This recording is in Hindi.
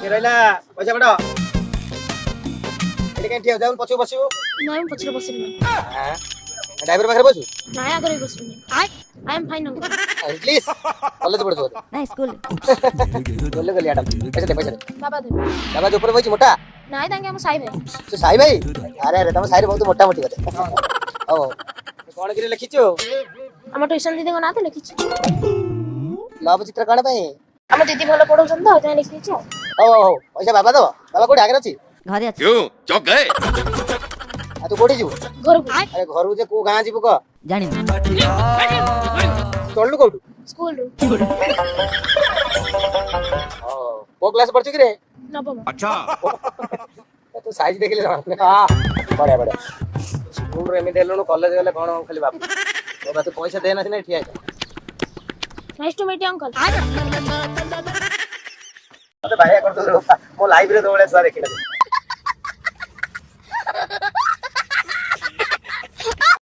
किती रहला पैसा कट एटी काई ठिया जाउन पछु बसिबो ନାଇଁ ମୁଁ ପଛରେ ବସିବିନି। ड्राइवर पाखरे बसु ନାଇଁ ଆଗରେ ବି ବସିବିନି। I am fine uncle. Please college पढछु ନାଇଁ ସ୍କୁଲ बोले गली आडम पैसा दे ବାବା ଦେବେ। बाबा जो ऊपर बइछि मोटा ନାଇଁ ତାଙ୍କେ ଆମ ସାଇ ଭାଇ। से साई भाई अरे अरे तम साई रे बहुत मोटा मोटी गते ओ कोन गिरे लिखिछु ଆମ ଟ୍ୟୁସନ ଦିଦିଙ୍କ ନାଁ ତ ଲେଖିଛି। लव चित्र काण पई ଆମ ଦିଦି ଭଲ ପଢଉଛନ୍ତି ତ ସେଥିପାଇଁ ଲେଖିଦେଇଛି ଆଉ। ओ पैसा बाबा दो बाबा कोडी आगे अछि ଘରେ ଅଛି क्यों चौक गए आ तू कोडी जीव ଘରକୁ अरे घर जे को गां जीव क ଜାଣିନି तोलनु कोडु ସ୍କୁଲରୁ ओ को क्लास पढछु कि रे ନବମ। अच्छा तू साइज देखले हां बढिया बढिया स्कूल रे एमि देलनु कॉलेज गले कोन खाली बाप बाबा तू पैसा देना सिना ठिया nice to meet you uncle. मते भाई कर दो मो लाइव रे दोळे सर देखिला